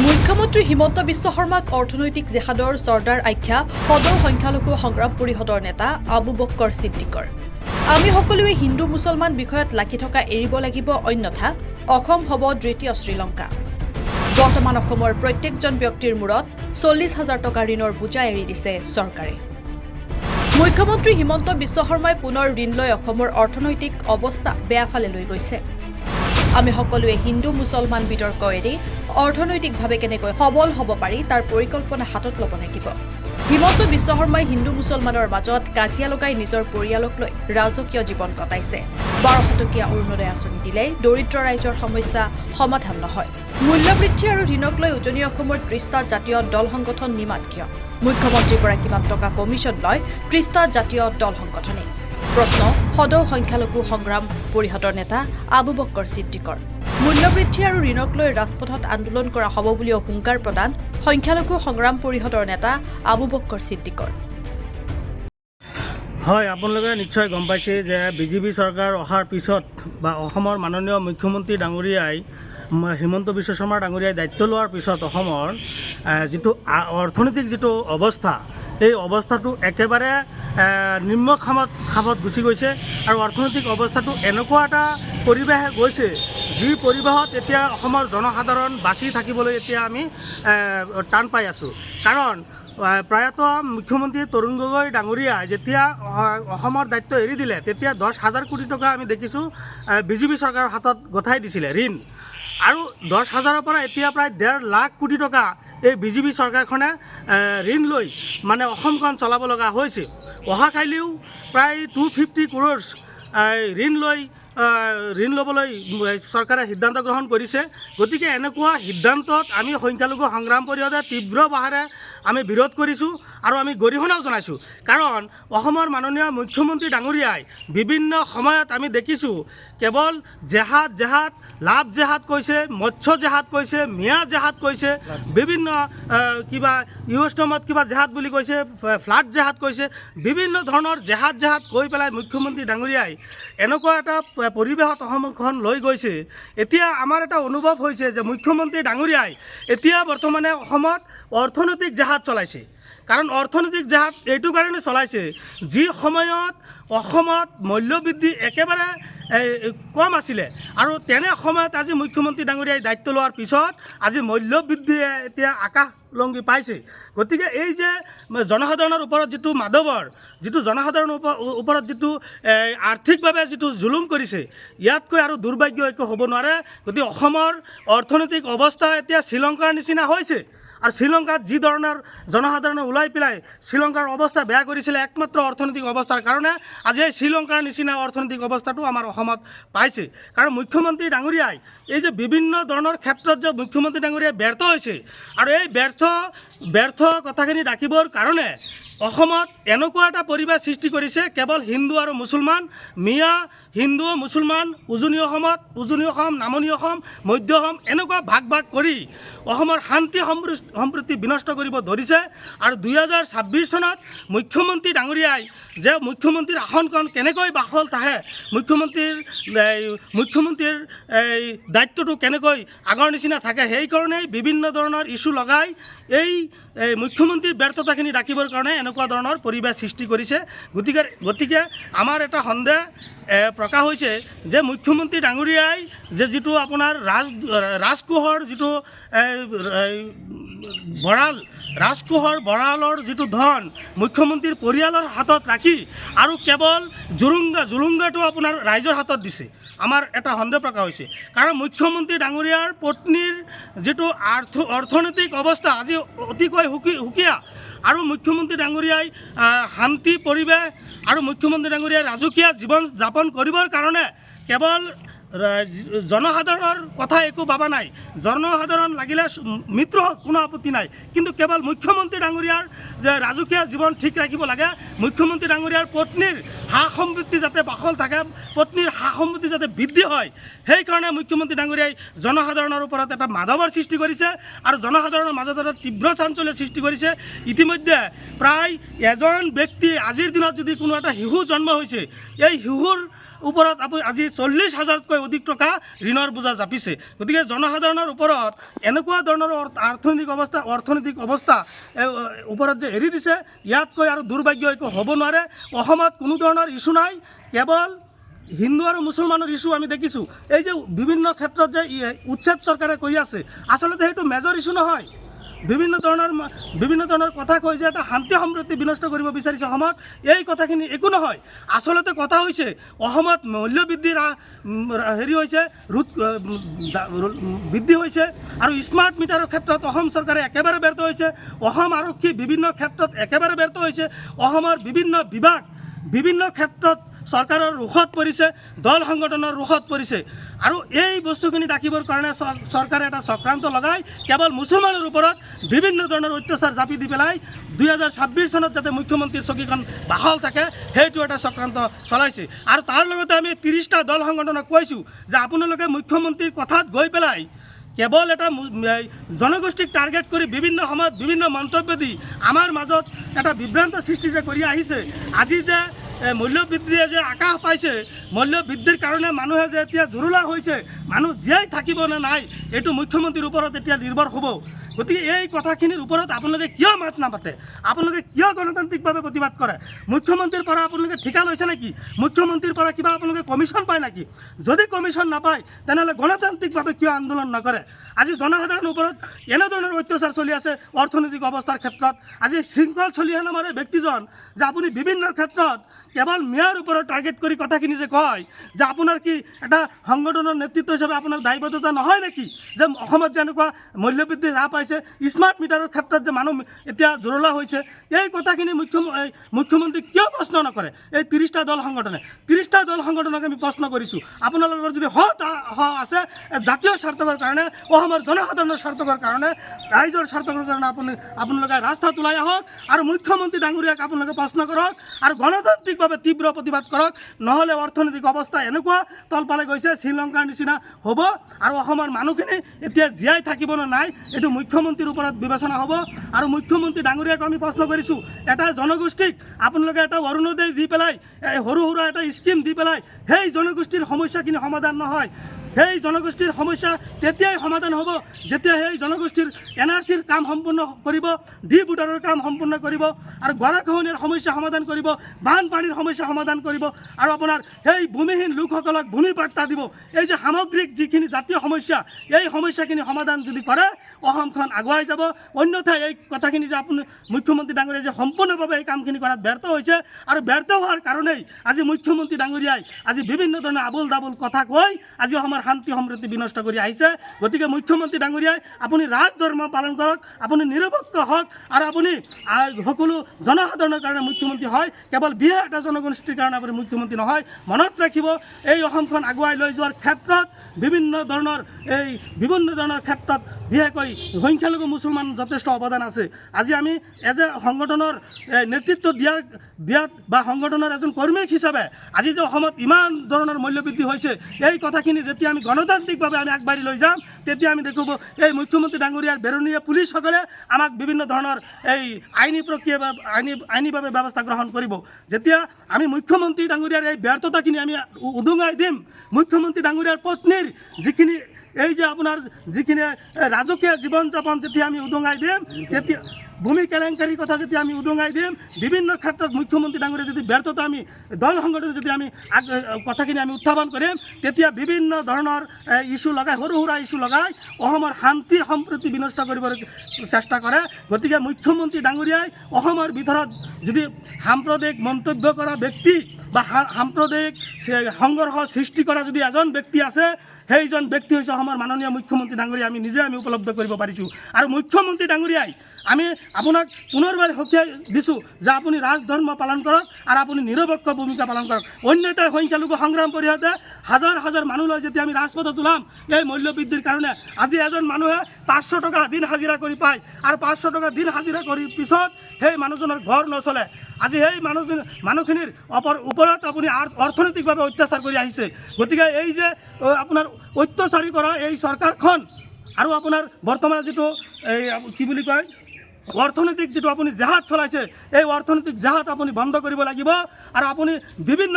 মুখ্যমন্ত্ৰী হিমন্ত বিশ্ব শৰ্মাক অৰ্থনৈতিক জেহাদৰ চৰ্দাৰ আখ্যা সদৌ সংখ্যালঘু সংগ্ৰাম পৰিষদৰ নেতা আবু বক্কৰ ছিদ্দিকৰ। আমি সকলোৱে হিন্দু মুছলমান বিষয়ত লাগি থকা এৰিব লাগিব, অন্যথা অসম হ'ব দ্বিতীয় শ্ৰীলংকা। বৰ্তমান অসমৰ প্ৰত্যেকজন ব্যক্তিৰ মূৰত 40,000 টকা ঋণৰ বোজা এৰি দিছে চৰকাৰে। মুখ্যমন্ত্ৰী হিমন্ত বিশ্ব শৰ্মাই পুনৰ ঋণ লৈ অসমৰ অৰ্থনৈতিক অৱস্থা বেয়াফালে লৈ গৈছে। আমি সকলোৱে হিন্দু মুছলমান বিতৰ্ক এৰি অৰ্থনৈতিকভাৱে কেনেকৈ সবল হ'ব পাৰি তাৰ পৰিকল্পনা হাতত ল'ব লাগিব। হিমন্ত বিশ্ব শৰ্মাই হিন্দু মুছলমানৰ মাজত কাজিয়া লগাই নিজৰ পৰিয়ালক লৈ ৰাজকীয় জীৱন কটাইছে। 1200 টকীয়া অৰুণোদয় আঁচনি দিলে দৰিদ্ৰ ৰাইজৰ সমস্যা সমাধান নহয়। মূল্যবৃদ্ধি আৰু ঋণক লৈ উজনি অসমৰ 30টা জাতীয় দল সংগঠন নিমাত কিয়? মুখ্যমন্ত্ৰীৰ পৰা কিমান টকা কমিশ্যন লয় 30টা জাতীয় দল সংগঠনে? প্ৰশ্ন সদৌ সংখ্যালঘু সংগ্ৰাম পৰিষদৰ নেতা আবু বক্কৰ ছিদ্দিকৰ। মূল্যবৃদ্ধি আৰু ঋণক লৈ ৰাজপথত আন্দোলন কৰা হ'ব বুলিও হুংকাৰ প্ৰদান সংখ্যালঘু সংগ্ৰাম পৰিষদৰ নেতা আবু বক্কৰ ছিদ্দিকৰ। হয়, আপোনালোকে নিশ্চয় গম পাইছে যে বিজেপি চৰকাৰ অহাৰ পিছত বা অসমৰ মাননীয় মুখ্যমন্ত্ৰী ডাঙৰীয়াই হিমন্ত বিশ্ব শৰ্মা ডাঙৰীয়াই দায়িত্ব লোৱাৰ পিছত অসমৰ যিটো অৰ্থনৈতিক যিটো অৱস্থা, এই অৱস্থাটো একেবাৰে নিম্ন খামত গুচি গৈছে আৰু অৰ্থনৈতিক অৱস্থাটো এনেকুৱা এটা পৰিৱেশ গৈছে, যি পৰিৱেশত এতিয়া অসমৰ জনসাধাৰণ বাচি থাকিবলৈ এতিয়া আমি টান পাই আছোঁ। কাৰণ প্ৰয়াত মুখ্যমন্ত্ৰী তৰুণ গগৈ ডাঙৰীয়াই যেতিয়া অসমৰ দায়িত্ব এৰি দিলে, তেতিয়া 10,000 কোটি টকা আমি দেখিছোঁ বিজেপি চৰকাৰৰ হাতত গঠাই দিছিলে ঋণ, আৰু 10,000ৰ পৰা এতিয়া প্ৰায় 1.5 লাখ কোটি টকা এই বিজেপি চৰকাৰখনে ঋণ লৈ মানে অসমখন চলাব লগা হৈছে। অহাকালিও প্ৰায় 250 crores ঋণ ল'বলৈ চৰকাৰে সিদ্ধান্ত গ্ৰহণ কৰিছে। গতিকে এনেকুৱা সিদ্ধান্তত আমি সংখ্যালঘু সংগ্ৰাম পৰিষদে তীব্ৰ ভাষাৰে আমি বিৰোধ কৰিছোঁ আৰু আমি গৰিহণাও জনাইছোঁ। কাৰণ অসমৰ মাননীয় মুখ্যমন্ত্ৰী ডাঙৰীয়াই বিভিন্ন সময়ত আমি দেখিছোঁ কেৱল জেহাদ লাভ জেহাদ কৈছে, মৎস্য জেহাদ কৈছে, মিয়া জেহাদ কৈছে, বিভিন্ন কিবা ইউষ্টমত কিবা জেহাদ বুলি কৈছে, ফ্লাড জেহাদ কৈছে, বিভিন্ন ধৰণৰ জেহাদ কৈ পেলাই মুখ্যমন্ত্ৰী ডাঙৰীয়াই এনেকুৱা এটা পৰিৱেশত অসমখন লৈ গৈছে। এতিয়া আমাৰ এটা অনুভৱ হৈছে যে মুখ্যমন্ত্ৰী ডাঙৰীয়াই এতিয়া বৰ্তমানে অসমত অৰ্থনৈতিক জেহাদ চলাইছে। কাৰণ অৰ্থনৈতিক জেহাদ এইটো কাৰণে চলাইছে, যি সময়ত অসমত মূল্যবৃদ্ধি একেবাৰে কম আছিলে, আৰু তেনে সময়ত আজি মুখ্যমন্ত্ৰী ডাঙৰীয়াই দায়িত্ব লোৱাৰ পিছত আজি মূল্যবৃদ্ধিয়ে এতিয়া আকাশলংঘী পাইছে। গতিকে এই যে জনসাধাৰণৰ ওপৰত যিটো মাধৱৰ, যিটো জনসাধাৰণৰ ওপৰত যিটো আৰ্থিকভাৱে যিটো জুলুম কৰিছে, ইয়াতকৈ আৰু দুৰ্ভাগ্য একো হ'ব নোৱাৰে। গতিকে অসমৰ অৰ্থনৈতিক অৱস্থা এতিয়া শ্ৰীলংকাৰ নিচিনা হৈছে, আৰু শ্ৰীলংকাত যি ধৰণৰ জনসাধাৰণে ওলাই পেলাই শ্ৰীলংকাৰ অৱস্থা বেয়া কৰিছিলে একমাত্ৰ অৰ্থনৈতিক অৱস্থাৰ কাৰণে, আজি এই শ্ৰীলংকাৰ নিচিনা অৰ্থনৈতিক অৱস্থাটো আমাৰ অসমত পাইছে। কাৰণ মুখ্যমন্ত্ৰী ডাঙৰীয়াই এই যে বিভিন্ন ধৰণৰ ক্ষেত্ৰত যে মুখ্যমন্ত্ৰী ডাঙৰীয়াই ব্যৰ্থ হৈছে, আৰু এই ব্যৰ্থ কথাখিনি ৰাখিবৰ কাৰণে অসমত এনেকুৱা এটা পৰিৱেশ সৃষ্টি কৰিছে, কেৱল হিন্দু আৰু মুছলমান, মিয়া হিন্দু মুছলমান, উজনি অসম, নামনি অসম, মধ্য অসম, এনেকুৱা ভাগ কৰি অসমৰ শান্তি সম্প্ৰীতি বিনষ্ট কৰিব ধৰিছে। আৰু 2026 চনত মুখ্যমন্ত্ৰী ডাঙৰীয়াই যে মুখ্যমন্ত্ৰীৰ আসনখন কেনেকৈ বাখল থাকে, মুখ্যমন্ত্ৰীৰ এই দায়িত্বটো কেনেকৈ আগৰ নিচিনা থাকে, সেইকাৰণেই বিভিন্ন ধৰণৰ ইছ্যু লগাই এই মুখ্যমন্ত্ৰীৰ ব্যৰ্থতাখিনি ৰাখিবৰ কাৰণে এনেকুৱা ধৰণৰ পৰিৱেশ সৃষ্টি কৰিছে। গতিকে আমাৰ এটা সন্দেহ প্ৰকাশ হৈছে যে মুখ্যমন্ত্ৰী ডাঙৰীয়াই যে যিটো আপোনাৰ ৰাজকোষৰ যিটো ভঁৰালৰ যিটো ধন মুখ্যমন্ত্ৰীৰ পৰিয়ালৰ হাতত ৰাখি আৰু কেৱল জুলুংগাটো আপোনাৰ ৰাইজৰ হাতত দিছে, আমাৰ এটা সন্দেহ প্ৰকাশ হৈছে। কাৰণ মুখ্যমন্ত্ৰী ডাঙৰীয়াৰ পত্নীৰ যিটো অৰ্থনৈতিক অৱস্থা আজি অতিকৈ সুকীয়া, আৰু মুখ্যমন্ত্ৰী ডাঙৰীয়াই শান্তি পৰিৱেশ আৰু মুখ্যমন্ত্ৰী ডাঙৰীয়াই ৰাজকীয় জীৱন যাপন কৰিবৰ কাৰণে কেৱল জনসাধাৰণৰ কথা একো ভাবা নাই। জনসাধাৰণ লাগিলে মিত্ৰ হওক, কোনো আপত্তি নাই, কিন্তু কেৱল মুখ্যমন্ত্ৰী ডাঙৰীয়াৰ যে ৰাজকীয় জীৱন ঠিক ৰাখিব লাগে, মুখ্যমন্ত্ৰী ডাঙৰীয়াৰ পত্নীৰ সা সম্পত্তি যাতে বাখল থাকে, পত্নীৰ সা সম্পত্তি যাতে বৃদ্ধি হয়, সেইকাৰণে মুখ্যমন্ত্ৰী ডাঙৰীয়াই জনসাধাৰণৰ ওপৰত এটা মাধৱৰ সৃষ্টি কৰিছে আৰু জনসাধাৰণৰ মাজত এটা তীব্ৰ চাঞ্চল্যৰ সৃষ্টি কৰিছে। ইতিমধ্যে প্ৰায় এজন ব্যক্তি আজিৰ দিনত যদি কোনো এটা শিশু জন্ম হৈছে, এই শিশুৰ ওপৰত আপুনি আজি 40,000তকৈ অধিক টকা ঋণৰ বোজা জাপিছে। গতিকে জনসাধাৰণৰ ওপৰত এনেকুৱা ধৰণৰ অৰ্থনৈতিক অৱস্থা ওপৰত যে এৰি দিছে, ইয়াতকৈ আৰু দুৰ্ভাগ্য একো হ'ব নোৱাৰে। অসমত কোনো ধৰণৰ ইছ্যু নাই, কেৱল হিন্দু আৰু মুছলমানৰ ইছ্যু আমি দেখিছোঁ। এই যে বিভিন্ন ক্ষেত্ৰত যে উচ্ছেদ চৰকাৰে কৰি আছে, আচলতে সেইটো মেজৰ ইছ্যু নহয়। বিভিন্ন ধৰণৰ কথা কৈ যে এটা শান্তি সম্প্ৰীতি বিনষ্ট কৰিব বিচাৰিছে অসমত, এই কথাখিনি একো নহয়। আচলতে কথা হৈছে অসমত মূল্যবৃদ্ধিৰ হৈছে বৃদ্ধি হৈছে, আৰু স্মাৰ্ট মিটাৰৰ ক্ষেত্ৰত অসম চৰকাৰে একেবাৰে ব্যৰ্থ হৈছে। অসম আৰক্ষী বিভিন্ন ক্ষেত্ৰত একেবাৰে ব্যৰ্থ হৈছে। অসমৰ বিভিন্ন বিভাগ বিভিন্ন ক্ষেত্ৰত চৰকাৰৰ ৰোষত পৰিছে, দল সংগঠনৰ ৰোষত পৰিছে। আৰু এই বস্তুখিনি ৰাখিবৰ কাৰণে চৰকাৰে এটা চক্ৰান্ত লগাই কেৱল মুছলমানৰ ওপৰত বিভিন্ন ধৰণৰ অত্যাচাৰ জাপি দি পেলাই 2026 চনত যাতে মুখ্যমন্ত্ৰীৰ চকীখন বাহাল থাকে, সেইটো এটা চক্ৰান্ত চলাইছে। আৰু তাৰ লগতে আমি 30টা দল সংগঠনক কৈছোঁ যে আপোনালোকে মুখ্যমন্ত্ৰীৰ কথাত গৈ পেলাই কেৱল এটা জনগোষ্ঠীক টাৰ্গেট কৰি বিভিন্ন সময়ত বিভিন্ন মন্তব্য দি আমাৰ মাজত এটা বিভ্ৰান্ত সৃষ্টি যে কৰি আহিছে। আজি যে মূল্যবৃদ্ধিয়ে যে আকাশ পাইছে, মূল্যবৃদ্ধিৰ কাৰণে মানুহে যে এতিয়া জুৰুলা হৈছে, মানুহ জীয়াই থাকিব নে নাই, এইটো মুখ্যমন্ত্ৰীৰ ওপৰত এতিয়া নিৰ্ভৰ হ'ব। গতিকে এই কথাখিনিৰ ওপৰত আপোনালোকে কিয় মাত নাপাতে? আপোনালোকে কিয় গণতান্ত্ৰিকভাৱে প্ৰতিবাদ কৰে? মুখ্যমন্ত্ৰীৰ পৰা আপোনালোকে ঠিকা লৈছে নেকি? মুখ্যমন্ত্ৰীৰ পৰা কিবা আপোনালোকে কমিশ্যন পায় নেকি? যদি কমিশ্যন নাপায় তেনেহ'লে গণতান্ত্ৰিকভাৱে কিয় আন্দোলন নকৰে? আজি জনসাধাৰণৰ ওপৰত এনেধৰণৰ অত্যাচাৰ চলি আছে অৰ্থনৈতিক অৱস্থাৰ ক্ষেত্ৰত। আজি শৃংখল চলিহা নামৰ ব্যক্তিজন যে আপুনি বিভিন্ন ক্ষেত্ৰত কেৱল মিয়াৰ ওপৰত টাৰ্গেট কৰি কথাখিনি যে কয় যে আপোনাৰ কি এটা সংগঠনৰ নেতৃত্ব হিচাপে আপোনাৰ দায়বদ্ধতা নহয় নেকি? যে অসমত যেনেকুৱা মূল্যবৃদ্ধিৰ হ্ৰাস পাইছে, স্মাৰ্ট মিটাৰৰ ক্ষেত্ৰত যে মানুহ এতিয়া জুৰুলা হৈছে, এই কথাখিনি মুখ্যমন্ত্ৰীক কিয় প্ৰশ্ন নকৰে? এই 30টা দল সংগঠনে 30টা দল সংগঠনক আমি প্ৰশ্ন কৰিছোঁ, আপোনালোকৰ যদি আছে জাতীয় স্বাৰ্থৰ কাৰণে, অসমৰ জনসাধাৰণৰ স্বাৰ্থৰ কাৰণে, ৰাইজৰ স্বাৰ্থৰ কাৰণে আপোনালোকে ৰাস্তাত ওলাই আহক আৰু মুখ্যমন্ত্ৰী ডাঙৰীয়াক আপোনালোকে প্ৰশ্ন কৰক আৰু গণতান্ত্ৰিকভাৱে তীব্ৰ প্ৰতিবাদ কৰক। নহ'লে অৰ্থনৈতিক অৱস্থা এনেকুৱা তলপালে গৈছে, শ্ৰীলংকাৰ নিচিনা হ'ব আৰু অসমৰ মানুহখিনি এতিয়া জীয়াই থাকিব নে নাই, এইটো মুখ্যমন্ত্ৰীৰ ওপৰত বিবেচনা হ'ব। আৰু মুখ্যমন্ত্ৰী ডাঙৰীয়াক আমি প্ৰশ্ন কৰিছোঁ, এটা জনগোষ্ঠীক আপোনালোকে এটা অৰুণোদয় দি পেলাই, সৰু সুৰা এটা স্কিম দি পেলাই সেই জনগোষ্ঠীৰ সমস্যাখিনি সমাধান নহয়। সেই জনগোষ্ঠীৰ সমস্যা তেতিয়াই সমাধান হ'ব যেতিয়া সেই জনগোষ্ঠীৰ NRCৰ কাম সম্পূৰ্ণ কৰিব, ডিবুটাৰৰ কাম সম্পূৰ্ণ কৰিব, আৰু গৰাখহনীয়াৰ সমস্যা সমাধান কৰিব, বানপানীৰ সমস্যা সমাধান কৰিব, আৰু আপোনাৰ সেই ভূমিহীন লোকসকলক ভূমি পাট্টা দিব। এই যে সামগ্ৰিক যিখিনি জাতীয় সমস্যা, এই সমস্যাখিনি সমাধান যদি কৰে অসমখন আগুৱাই যাব। অন্যথা এই কথাখিনি যে আপুনি মুখ্যমন্ত্ৰী ডাঙৰীয়াই যে সম্পূৰ্ণভাৱে এই কামখিনি কৰাত ব্যৰ্থ হৈছে, আৰু ব্যৰ্থ হোৱাৰ কাৰণেই আজি মুখ্যমন্ত্ৰী ডাঙৰীয়াই আজি বিভিন্ন ধৰণৰ আবুল দাবুল কথা কৈ আজি অসমৰ শান্তি সম্প্ৰীতি বিনষ্ট কৰি আহিছে। গতিকে মুখ্যমন্ত্ৰী ডাঙৰীয়াই আপুনি ৰাজধৰ্ম পালন কৰক, আপুনি নিৰপেক্ষ হওক, আৰু আপুনি সকলো জনসাধাৰণৰ কাৰণে মুখ্যমন্ত্ৰী হয়, কেৱল বিশেষ এটা জনগোষ্ঠীৰ কাৰণে আপুনি মুখ্যমন্ত্ৰী নহয়। মনত ৰাখিব, এই অসমখন আগুৱাই লৈ যোৱাৰ ক্ষেত্ৰত বিভিন্ন ধৰণৰ ক্ষেত্ৰত বিশেষকৈ সংখ্যালঘু মুছলমান যথেষ্ট অৱদান আছে। আজি আমি সংগঠনৰ নেতৃত্ব দিয়াত বা সংগঠনৰ এজন কৰ্মী হিচাপে আজি যে অসমত ইমান ধৰণৰ মূল্যবৃদ্ধি হৈছে, এই কথাখিনি যেতিয়া আমি গণতান্ত্ৰিকভাৱে আমি আগবাঢ়ি লৈ যাম, তেতিয়া আমি দেখোঁ এই মুখ্যমন্ত্ৰী ডাঙৰীয়াৰ বেৰণীয়া পুলিচসকলে আমাক বিভিন্ন ধৰণৰ এই আইনী প্ৰক্ৰিয়া বা আইনীভাৱে ব্যৱস্থা গ্ৰহণ কৰিব। যেতিয়া আমি মুখ্যমন্ত্ৰী ডাঙৰীয়াৰ এই ব্যৰ্থতাখিনি আমি উদঙাই দিম, মুখ্যমন্ত্ৰী ডাঙৰীয়াৰ পত্নীৰ যিখিনি এই যে আপোনাৰ যিখিনি ৰাজকীয় জীৱন যাপন যেতিয়া আমি উদঙাই দিম, তেতিয়া ভূমি কেলেংকাৰীৰ কথা যেতিয়া আমি উদঙাই দিম, বিভিন্ন ক্ষেত্ৰত মুখ্যমন্ত্ৰী ডাঙৰীয়া যদি ব্যৰ্থতা আমি দল সংগঠন যদি আমি কথাখিনি আমি উত্থাপন কৰিম, তেতিয়া বিভিন্ন ধৰণৰ ইস্যু লগাই, সৰু সুৰা ইস্যু লগাই অসমৰ শান্তি সম্প্ৰীতি বিনষ্ট কৰিবলৈ চেষ্টা কৰে। গতিকে মুখ্যমন্ত্ৰী ডাঙৰীয়াই অসমৰ ভিতৰত যদি সাম্প্ৰদায়িক মন্তব্য কৰা ব্যক্তি বা সাম্প্ৰদায়িক সংঘৰ্ষ সৃষ্টি কৰা যদি এজন ব্যক্তি আছে, সেইজন ব্যক্তি হৈছে অসমৰ মাননীয় মুখ্যমন্ত্ৰী ডাঙৰীয়া। আমি উপলব্ধ কৰিব পাৰিছোঁ। আৰু মুখ্যমন্ত্ৰী ডাঙৰীয়াই আমি আপোনাক পুনৰবাৰ সকীয়াই দিছোঁ যে আপুনি ৰাজধৰ্ম পালন কৰক আৰু আপুনি নিৰপেক্ষ ভূমিকা পালন কৰক। অন্যথাই সংখ্যালঘু সংগ্ৰাম পৰিষদে হাজাৰ হাজাৰ মানুহ লৈ যেতিয়া আমি ৰাজপথত ওলাম এই মূল্যবৃদ্ধিৰ কাৰণে, আজি এজন মানুহে 500 টকা দিন হাজিৰা কৰি পায়, আৰু 500 টকা দিন হাজিৰা কৰি পিছত সেই মানুহজনৰ ঘৰ নচলে। আজি সেই মানুহখিনিৰ ওপৰত আপুনি অৰ্থনৈতিকভাৱে অত্যাচাৰ কৰি আহিছে। গতিকে এই যে আপোনাৰ অত্যাচাৰী কৰা এই চৰকাৰখন আৰু আপোনাৰ বৰ্তমান যিটো এই কি বুলি কয় অৰ্থনৈতিক যিটো আপুনি জেহাদ চলাইছে, এই অৰ্থনৈতিক জেহাদ আপুনি বন্ধ কৰিব লাগিব। আৰু আপুনি বিভিন্ন